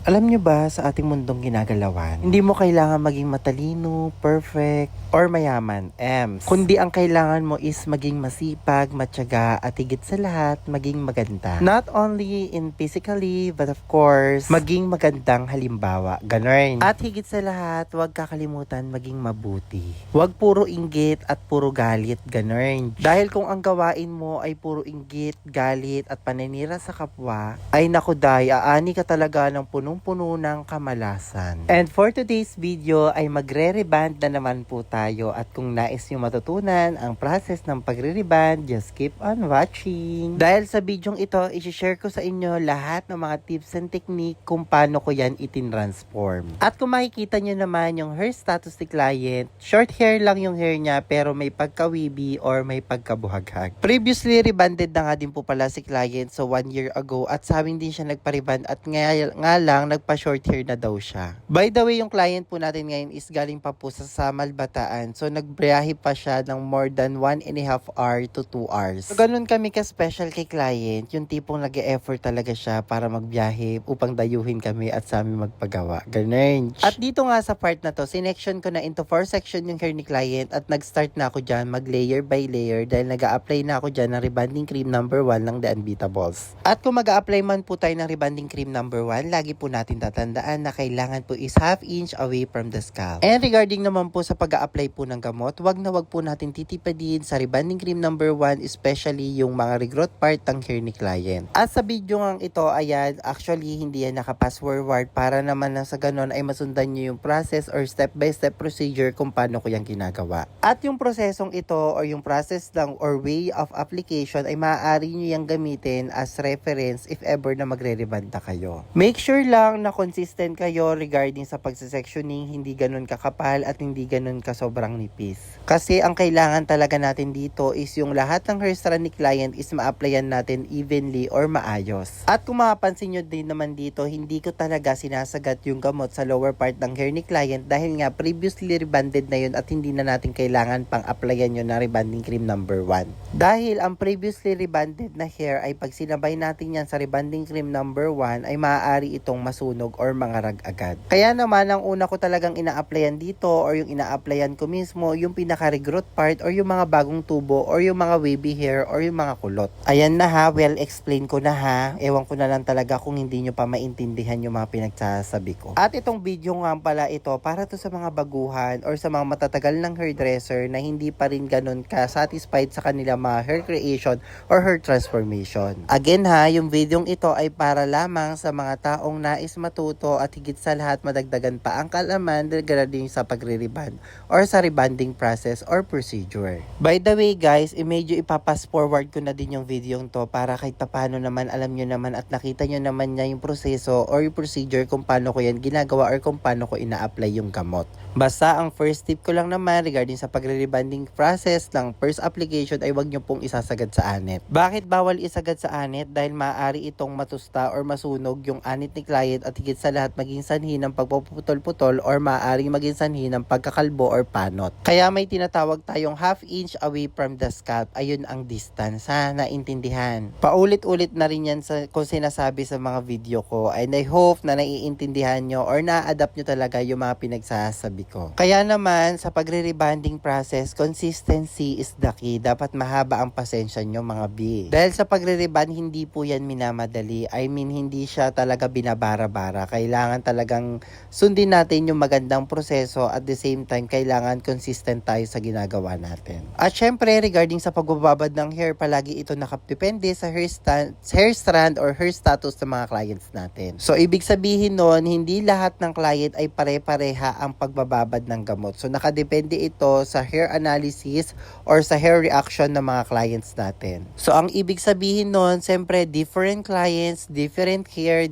Alam nyo ba sa ating mundong ginagalawan, hindi mo kailangan maging matalino, perfect, or mayaman, ems. Kundi ang kailangan mo is maging masipag, matyaga, at higit sa lahat, maging maganda. Not only in physically, but of course, maging magandang halimbawa. Ganon. At higit sa lahat, huwag kakalimutan maging mabuti. Huwag puro inggit at puro galit. Ganon. Dahil kung ang gawain mo ay puro inggit, galit, at paninira sa kapwa, ay naku day, aani ka talaga ng punong-puno ng kamalasan. And for today's video ay magre-reband na naman po tayo, at kung nais nyo matutunan ang process ng pagre-reband, just keep on watching. Dahil sa videong ito, i-share ko sa inyo lahat ng mga tips and technique kung paano ko yan itin-transform. At kung makikita nyo naman yung hair status ni client, short hair lang yung hair niya pero may pagka-wavy or may pagkabuhaghag. Previously, rebanded na nga din po pala si client so 1 year ago, at sa amin din siya nagpa-reband, at nga lang nagpa-short hair na daw siya. By the way, yung client po natin ngayon is galing pa po sa Samal, Bataan. So nagbiyahe pa siya ng more than 1.5 hour to 2 hours. So ganun kami ka-special kay client, yung tipong nag-e-effort talaga siya para magbiyahe upang dayuhin kami at sa amin magpagawa. Ganun. At dito nga sa part na to, sinection ko na into 4 section yung hair ni client, at nag-start na ako dyan mag-layer by layer dahil nag-a-apply na ako dyan ng rebanding cream number 1 ng The Unbeatables. At kung mag-a-apply man po tayo ng rebanding cream number 1, lagi po natin tatandaan na kailangan po is half inch away from the scalp. And regarding naman po sa pag-a-apply po ng gamot, wag po natin titipadin sa rebanding cream number 1, especially yung mga regrowth part ng hair ni client. At sa video ngang ito, ayan, actually hindi yan nakapass forward para naman na sa ganon ay masundan nyo yung process or step-by-step procedure kung paano ko yung ginagawa. At yung prosesong ito or yung process lang or way of application ay maaari nyo yung gamitin as reference if ever na magre-reband na kayo. Make sure lang na consistent kayo regarding sa pagsasectioning, hindi ganun kakapal at hindi ganun ka sobrang nipis. Kasi ang kailangan talaga natin dito is yung lahat ng hair strand ni client is ma-applyan natin evenly or maayos. At kung mapapansin nyo din naman dito, hindi ko talaga sinasagat yung gamot sa lower part ng hair ni client dahil nga previously rebanded na yun at hindi na natin kailangan pang applyan yun na rebanding cream number 1. Dahil ang previously rebanded na hair ay pag sinabay natin yan sa rebanding cream number 1 ay maaari itong masunog or mangarag agad. Kaya naman ang una ko talagang ina-applyan dito or yung ina-applyan ko mismo yung pinaka-regrowth part or yung mga bagong tubo or yung mga wavy hair or yung mga kulot. Ayan na ha, well explain ko na ha. Ewan ko na lang talaga kung hindi nyo pa maintindihan yung mga pinagsasabi ko. At itong video nga pala ito para to sa mga baguhan or sa mga matatagal ng hairdresser na hindi pa rin ganun ka-satisfied sa kanilang mga hair creation or hair transformation. Again ha, yung videong ito ay para lamang sa mga taong nais matuto at higit sa lahat madagdagan pa ang kaalaman regarding sa pagre-reband or sa rebanding process or procedure. By the way guys, medyo ipapass forward ko na din yung videong to para kahit paano naman alam nyo naman at nakita nyo naman niya yung proseso or yung procedure kung paano ko yan ginagawa or kung paano ko ina-apply yung gamot. Basta ang first tip ko lang naman regarding sa pagre-rebanding process ng first application ay wag nyo pong isasagad sa anit. Bakit bawal isagad sa anit? Dahil maaari itong matusta or masunog yung anit ni client at higit sa lahat maging sanhi ng pagpuputol-putol or maaaring maging sanhi ng pagkakalbo or panot. Kaya may tinatawag tayong half inch away from the scalp. Ayun ang distance ha, naintindihan. Paulit-ulit na rin yan kung sinasabi sa mga video ko, and I hope na naiintindihan nyo or na-adapt nyo talaga yung mga pinagsasabi ko. Kaya naman sa pagre-rebanding process, consistency is the key. Dapat mahaba ang pasensya nyo mga B. Dahil sa pagre-reband, hindi po yan minamadali. I mean, hindi siya talaga binabara-bara. Kailangan talagang sundin natin yung magandang proseso, at the same time, kailangan consistent tayo sa ginagawa natin. At syempre, regarding sa pagbababad ng hair, palagi ito nakapdepende sa hair strand or hair status ng mga clients natin. So, ibig sabihin nun, hindi lahat ng client ay pare-pareha ang pagbababad ng gamot. So, nakadepende ito sa hair analysis or sa hair reaction ng mga clients natin. So, ang ibig sabihin nun, siyempre, different clients, different hair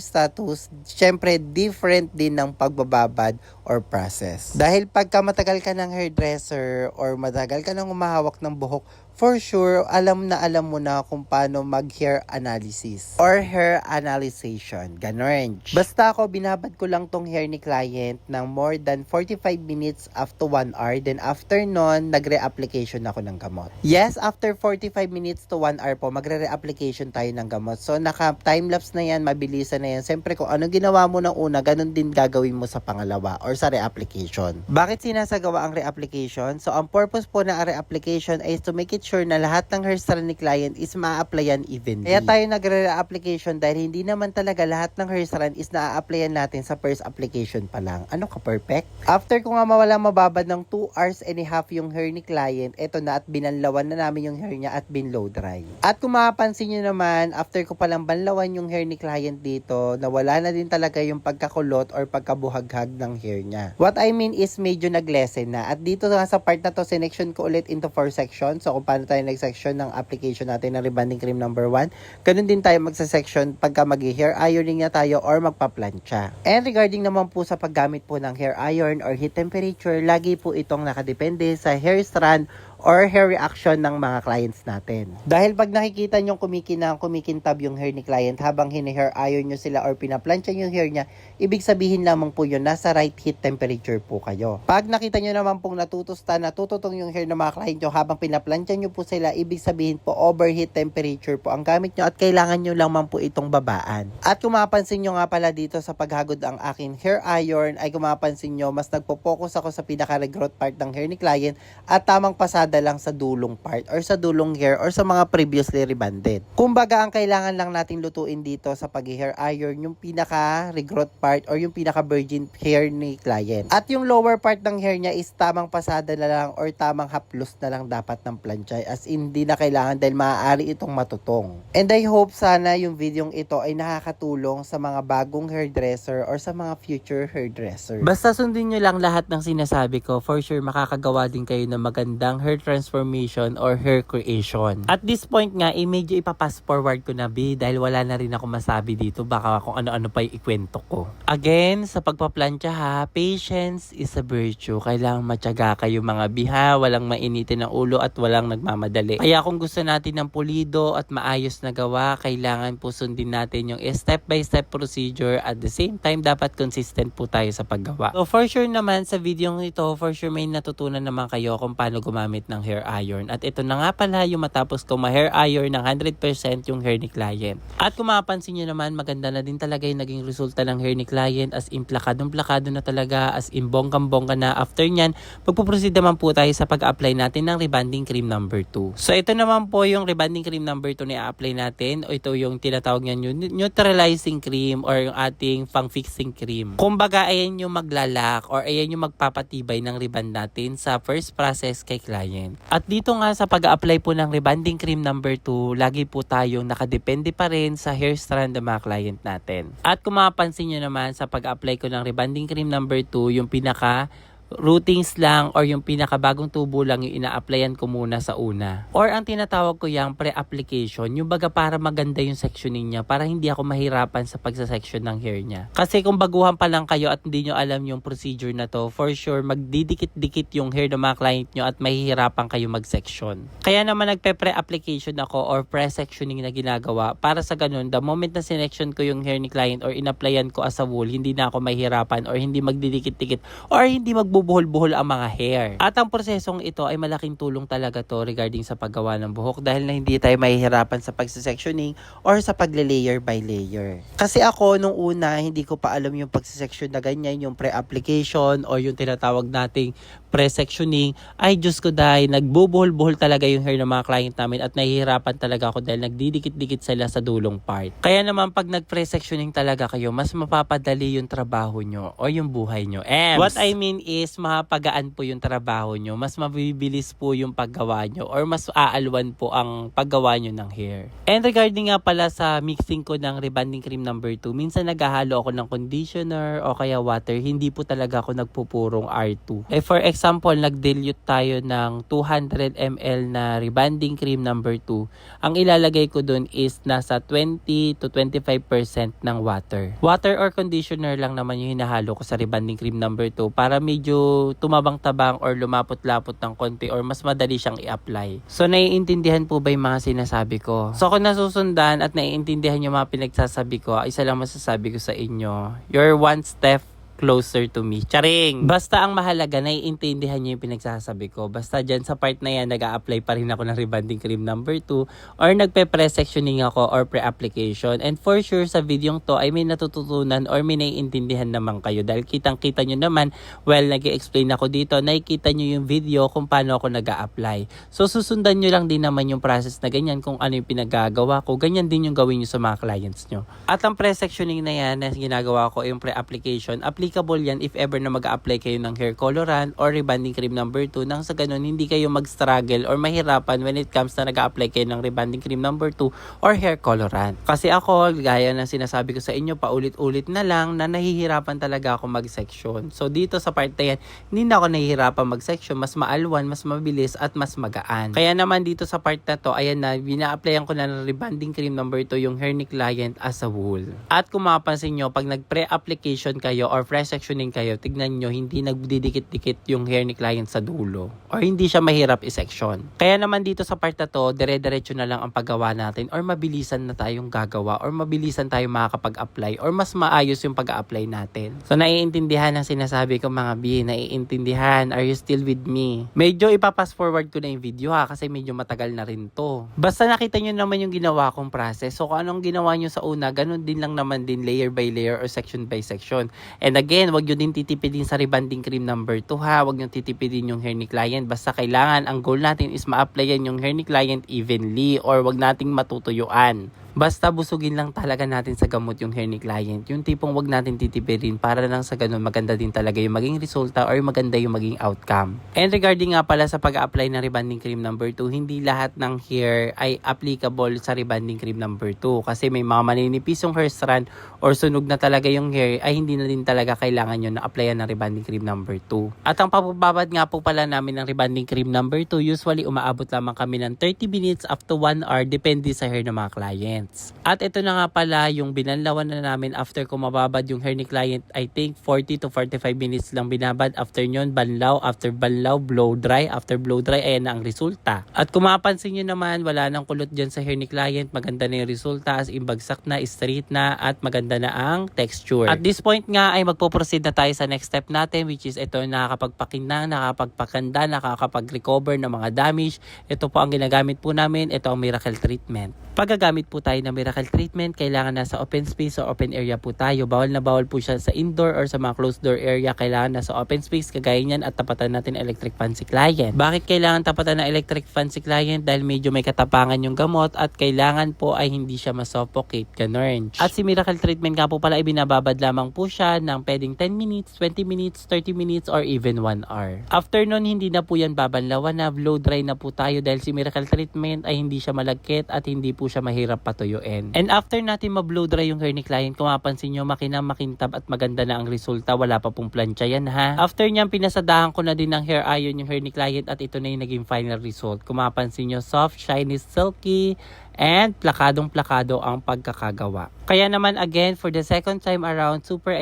status, siyempre, different din ng pagbababad or process. Dahil pagka matagal ka ng hairdresser or matagal ka ng umahawak ng buhok for sure, alam mo na kung paano mag-hair analysis or hair analyzation. Ganon. Basta ako, binabad ko lang tong hair ni client ng more than 45 minutes up to 1 hour. Then after nun, nagre-application ako ng gamot. Yes, after 45 minutes to 1 hour po, magre-application tayo ng gamot. So, naka-timelapse na yan, mabilisan na yan. Siyempre, kung ano ginawa mo ng una, ganun din gagawin mo sa pangalawa or sa re-application. Bakit sinasagawa ang re-application? So, ang purpose po ng re-application is to make it sure na lahat ng hairstyle ni client is ma-applyan evenly. Kaya tayo nagre-application dahil hindi naman talaga lahat ng hairstyle is na-applyan natin sa first application pa lang. Ano ka, perfect? After ko nga mababad ng 2 hours and a half yung hair ni client, eto na at binanlawan na namin yung hair niya at binlow dry. At kung mapapansin nyo naman, after ko palang banlawan yung hair ni client dito, nawala na din talaga yung pagkakulot or pagkabuhaghag ng hair niya. What I mean is medyo nag-lessen na. At dito nga sa part na to, sinection ko ulit into 4 sections. So kung paano tayo nag-section ng application natin ng rebonding cream number 1. Ganun din tayo magsa-section pagka mag-hair ironing na tayo or magpa-plancha. And regarding naman po sa paggamit po ng hair iron or heat temperature, lagi po itong nakadepende sa hair strand or hair reaction ng mga clients natin. Dahil pag nakikita nyo kumikintab yung hair ni client habang hini-hair iron nyo sila or pinaplansya yung hair niya, ibig sabihin lamang po yun, nasa right heat temperature po kayo. Pag nakita nyo naman pong natututong yung hair ng mga client nyo habang pinaplansya nyo po sila, ibig sabihin po overheat temperature po ang gamit nyo at kailangan nyo lamang po itong babaan. At kung mapapansin nyo nga pala dito sa paghagod ang akin hair iron, ay kung mapapansin nyo, mas nagpo-focus ako sa pinaka-regrowth part ng hair ni client at tamang pasada lang sa dulong part or sa dulong hair or sa mga previously rebonded. Kumbaga, ang kailangan lang nating lutuin dito sa pag-hair iron yung pinaka-regrowth part or yung pinaka-virgin hair ni client. At yung lower part ng hair niya is tamang pasada na lang or tamang haplos na lang dapat ng planchay, as hindi na kailangan dahil maaari itong matutong. And I hope sana yung videong ito ay nakakatulong sa mga bagong hairdresser or sa mga future hairdresser. Basta sundin nyo lang lahat ng sinasabi ko, for sure makakagawa din kayo ng magandang hair transformation or hair creation. At this point nga, medyo ipapass forward ko na dahil wala na rin ako masabi dito, baka kung ano-ano pa yung ikwento ko. Again, sa pagpaplantya ha, patience is a virtue. Kailangan matyaga kayo mga biha, walang mainitin ng ulo at walang nagmamadali. Kaya kung gusto natin ng pulido at maayos na gawa, kailangan po sundin natin yung step by step procedure, at the same time dapat consistent po tayo sa paggawa. So for sure naman sa video ito, for sure may natutunan naman kayo kung paano gumamit ng hair iron. At ito na nga pala yung matapos ko ma-hair iron ng 100% yung hair ni client. At kung mapapansin nyo naman, maganda na din talaga yung naging resulta ng hair ni client, as in plakadong-plakado na talaga, as in bonggang-bongga na. After nyan, magpuproceed naman po tayo sa pag-apply natin ng rebonding cream number 2. So ito naman po yung rebonding cream number 2 na i-apply natin, o ito yung tinatawag nyan yung neutralizing cream or yung ating pang-fixing cream. Kumbaga, ayan yung maglalak or ayan yung magpapatibay ng rebond natin sa first process kay client. At dito nga sa pag-apply po ng rebonding cream number 2, lagi po tayong nakadepende pa rin sa hair strand ng mga client natin. At kung mapapansin nyo naman sa pag-apply ko ng rebonding cream number 2, yung pinaka routings lang or yung pinakabagong tubo lang yung ina-applyan ko muna sa una. Or ang tinatawag ko yung pre-application, yung baga para maganda yung sectioning niya, para hindi ako mahirapan sa pagsa-section ng hair niya. Kasi kung baguhan pa lang kayo at hindi nyo alam yung procedure na to, for sure magdidikit-dikit yung hair ng mga client nyo at mahihirapan kayo mag-section. Kaya naman nagpe-pre-application ako or pre-sectioning na ginagawa para sa ganun, the moment na sinection ko yung hair ni client or in-applyan ko as a wool, hindi na ako mahihirapan or hindi magdidikit-dikit or hindi magbubuhol-buhol ang mga hair. At ang prosesong ito ay malaking tulong talaga to regarding sa paggawa ng buhok dahil na hindi tayo mahihirapan sa pagsa-sectioning or sa pagle-layer by layer. Kasi ako nung una hindi ko pa alam yung pagsa-section na ganyan, yung pre-application or yung tinatawag nating pre-sectioning. Ay Diyos ko dahil nagbubuhol-buhol talaga yung hair ng mga client namin at nahihirapan talaga ako dahil nagdidikit-dikit sila sa dulong part. Kaya naman pag nag-pre-sectioning talaga kayo, mas mapapadali yung trabaho nyo o yung buhay nyo. What I mean is mapagaan po yung trabaho nyo, mas mabibilis po yung paggawa nyo or mas aalwan po ang paggawa nyo ng hair. And regarding nga pala sa mixing ko ng rebonding cream number 2, minsan naghahalo ako ng conditioner o kaya water, hindi po talaga ako nagpupurong R2. For example, nag-dilute tayo ng 200 ml na rebonding cream number 2. Ang ilalagay ko dun is nasa 20 to 25% ng water. Water or conditioner lang naman yung hinahalo ko sa rebonding cream number 2 para medyo medyo tumabang-tabang or lumapot-lapot ng konti or mas madali siyang i-apply. So, naiintindihan po ba yung mga sinasabi ko? So, kung nasusundan at naiintindihan yung mga pinagsasabi ko, isa lang masasabi ko sa inyo, you're one step closer to me. Charing! Basta ang mahalaga, naiintindihan niyo yung pinagsasabi ko. Basta dyan sa part na yan, nag-a-apply pa rin ako ng rebonding cream number 2 or nagpe-pre-sectioning ako or pre-application. And for sure, sa videong to ay may natututunan or may naiintindihan naman kayo. Dahil kitang-kita nyo naman, well, nag-i-explain ako dito, nakikita nyo yung video kung paano ako nag-a-apply. So, susundan nyo lang din naman yung process na ganyan kung ano yung pinagagawa ko. Ganyan din yung gawin nyo sa mga clients nyo. At ang pre-sectioning na yan na ginagawa ko, yung pre-application, applicable yan if ever na mag-a-apply kayo ng hair colorant or rebonding cream number 2 nang sa ganun hindi kayo mag-struggle or mahirapan when it comes na nag-a-apply kayo ng rebonding cream number 2 or hair colorant. Kasi ako, gaya ng sinasabi ko sa inyo, paulit-ulit na lang na nahihirapan talaga ako mag-section. So dito sa part na yan, hindi na ako nahihirapan mag-section, mas maalwan, mas mabilis at mas magaan. Kaya naman dito sa part na to, ayan na, bina-applyan ko na ng rebonding cream number 2 yung hair ni client as a whole. At kung mapapansin nyo, pag nag-pre-application kayo or pre-sectioning kayo, tignan nyo, hindi nagdidikit-dikit yung hair ni client sa dulo. Or hindi siya mahirap i-section. Kaya naman dito sa part na to, dire-diretso na lang ang paggawa natin or mabilisan na tayong gagawa or mabilisan tayong makakapag-apply or mas maayos yung pag-a-apply natin. So, naiintindihan ang sinasabi ko mga B, naiintindihan. Are you still with me? Medyo ipapass forward ko na yung video ha, kasi medyo matagal na rin to. Basta nakita nyo naman yung ginawa kong process. So, kung anong ginawa nyo sa una, ganun din lang naman din layer by layer or section by section. And again, wag nyo din titipidin sa rebonding cream number 2 ha. Wag nyo titipidin yung hair ni client. Basta kailangan, ang goal natin is ma-applyan yung hair ni client evenly or wag nating matutuyuan. Basta busugin lang talaga natin sa gamot yung hair ni client. Yung tipong wag natin titipirin para lang sa ganun maganda din talaga yung maging resulta or maganda yung maging outcome. And regarding nga pala sa pag-apply ng rebonding cream number 2, hindi lahat ng hair ay applicable sa rebonding cream number 2. Kasi may mga maninipis yung hair strand or sunog na talaga yung hair ay hindi na din talaga kailangan nyo na applyan ng rebonding cream number 2. At ang papababad nga po pala namin ng rebonding cream number 2, usually umaabot lamang kami ng 30 minutes up to 1 hour depende sa hair ng mga client. At ito na nga pala yung binanlawan na namin after ko mababad yung hair ni client. I think 40 to 45 minutes lang binabad. After nyon, banlaw. After banlaw, blow dry. After blow dry, ayan na ang resulta. At kung mapapansin nyo naman, wala nang kulot dyan sa hair ni client. Maganda na yung resulta as in bagsak na, straight na, at maganda na ang texture. At this point nga ay magpo-proceed na tayo sa next step natin, which is ito nakakapagpakinang, nakakapagpakanda, nakakapag-recover ng mga damage. Ito po ang ginagamit po namin. Ito ang miracle treatment. Paggagamit po tayo ng miracle treatment, kailangan nasa open space o open area po tayo. Bawal na bawal po siya sa indoor or sa mga closed door area. Kailangan nasa open space, kagaya niyan, at tapatan natin electric fan si client. Bakit kailangan tapatan ng electric fan si client? Dahil medyo may katapangan yung gamot at kailangan po ay hindi siya masuffocate, ganun. At si miracle treatment nga po pala, ibinababad lamang po siya ng pwedeng 10 minutes, 20 minutes, 30 minutes, or even 1 hour. After nun, hindi na po yan babanlawan na, blow dry na po tayo dahil si miracle treatment ay hindi siya malagkit at hindi po siya mahirap patuyuin. And after natin ma-blow dry yung hair ni client, kung mapansin nyo, makinang, makintab at maganda na ang resulta. Wala pa pong plancha yan ha. After nyan, pinasadahan ko na din ng hair iron yung hair ni client at ito na yung naging final result. Kung mapansin nyo, soft, shiny, silky, and plakadong-plakado ang pagkakagawa. Kaya naman again, for the second time around, super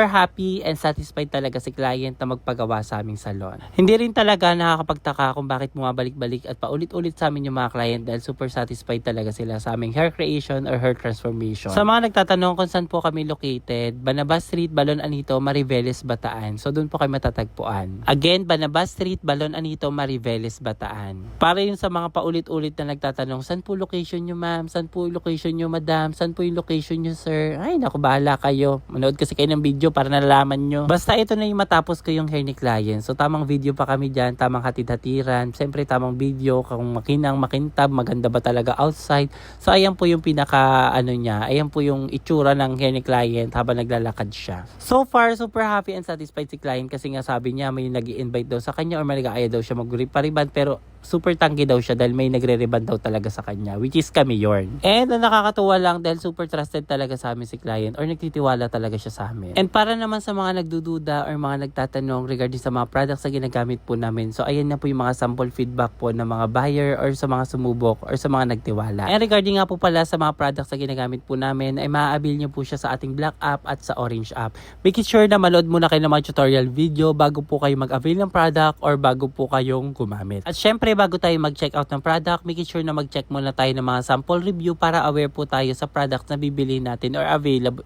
happy and satisfied talaga si client na magpagawa sa aming salon. Hindi rin talaga nakakapagtaka kung bakit bumabalik-balik at paulit-ulit sa amin yung mga client dahil super satisfied talaga sila sa aming hair creation or hair transformation. Sa mga nagtatanong kung saan po kami located, Banabas Street, Balon Anito, Mariveles, Bataan. So doon po kayo matatagpuan. Again, Banabas Street, Balon Anito, Mariveles, Bataan. Para yun sa mga paulit-ulit na nagtatanong, saan po location nyo ma'am? Saan po yung location nyo madam? Saan po yung location nyo sir? Ay naku, bahala kayo. Manood kasi kayo ng video para nalalaman nyo. Basta ito na yung matapos ko yung hair ni client. So tamang video pa kami dyan, tamang hatid-hatiran. Siyempre tamang video kung makinang, makintab, maganda ba talaga outside. So ayan po yung pinaka niya. Ayan po yung itsura ng hair ni client habang naglalakad siya. So far, super happy and satisfied si client kasi nga sabi niya may nag-i-invite daw sa kanya or may nag-aaya daw siya mag-ripariban pero super tanggi daw siya dahil may nagre-reband daw talaga sa kanya, which is kami Yorn. And ang nakakatuwa lang dahil super trusted talaga sa amin si client or nagtitiwala talaga siya sa amin. And para naman sa mga nagdududa or mga nagtatanong regarding sa mga products na ginagamit po namin, so ayan na po yung mga sample feedback po ng mga buyer or sa mga sumubok or sa mga nagtiwala. And regarding nga po pala sa mga products na ginagamit po namin, ay maa-avail nyo po siya sa ating Black app at sa Orange app. Make sure na manood muna kayo ng mga tutorial video bago po kayo mag-avail ng product or bago po kayong gumamit. At syempre, bago tayo mag-check out ng product, make sure na mag-check muna tayo ng mga sample review para aware po tayo sa product na bibili natin or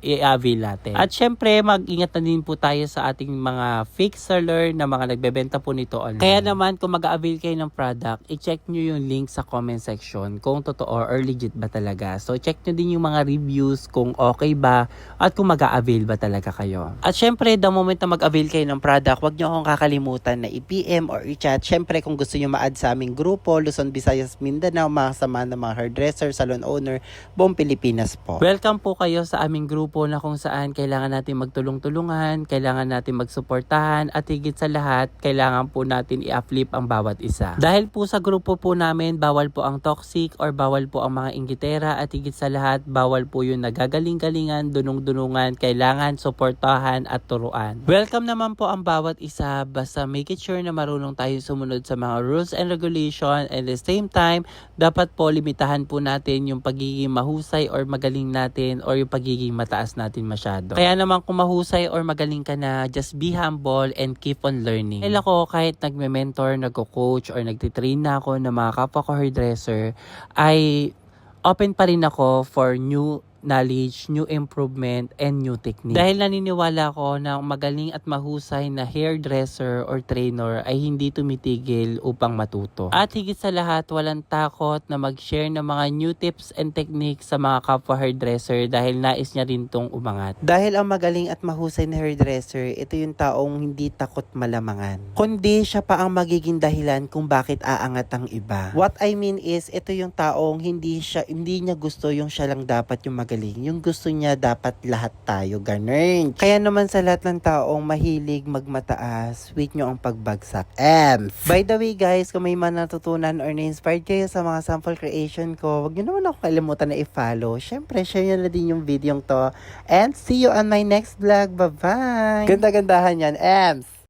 i-avail natin. At syempre, mag-ingat na din po tayo sa ating mga fake seller na mga nagbebenta po nito online. Kaya naman, kung mag-avail kayo ng product, i-check nyo yung link sa comment section kung totoo or legit ba talaga. So, check nyo din yung mga reviews kung okay ba at kung mag-avail ba talaga kayo. At syempre, the moment na mag-avail kayo ng product, huwag nyo akong kakalimutan na i-PM or i-chat. Syempre, kung gusto nyo ma-add sa aming grupo, Luzon, Visayas, Mindanao, mga kasama ng mga hairdresser, salon owner, buong Pilipinas po. Welcome po kayo sa aming grupo na kung saan kailangan natin magtulong-tulungan, kailangan natin magsuportahan, at higit sa lahat, kailangan po natin i-uplift ang bawat isa. Dahil po sa grupo po namin, bawal po ang toxic or bawal po ang mga inggitera, at higit sa lahat, bawal po yung nagagaling-galingan, dunong-dunungan, kailangan suportahan at turuan. Welcome naman po ang bawat isa, basta make it sure na marunong tayo sumunod sa mga rules and regulation, and at the same time, dapat po limitahan po natin yung pagiging mahusay or magaling natin or yung pagiging mataas natin masyado. Kaya naman kung mahusay or magaling ka na, just be humble and keep on learning. Dahil ako kahit nagme-mentor, nagko-coach or nagtitrain na ako ng mga kapwa ko hairdresser, ay open pa rin ako for new knowledge, new improvement, and new technique. Dahil naniniwala ko na magaling at mahusay na hairdresser or trainer ay hindi tumitigil upang matuto. At higit sa lahat, walang takot na mag-share ng mga new tips and techniques sa mga kapwa hairdresser dahil nais niya rin tong umangat. Dahil ang magaling at mahusay na hairdresser, ito yung taong hindi takot malamangan. Kundi siya pa ang magiging dahilan kung bakit aangat ang iba. What I mean is, ito yung taong hindi niya gusto yung siya lang dapat yung magaling. Yung gusto niya dapat lahat tayo, ganun. Kaya naman sa lahat ng taong mahilig magmataas, wait nyo ang pagbagsak. By the way guys, kung may mga natutunan or na-inspired kayo sa mga sample creation ko, wag nyo naman ako kalimutan na i-follow. Syempre, share nyo na din yung video to. And see you on my next vlog. Bye-bye! Ganda-gandahan yan, Ems!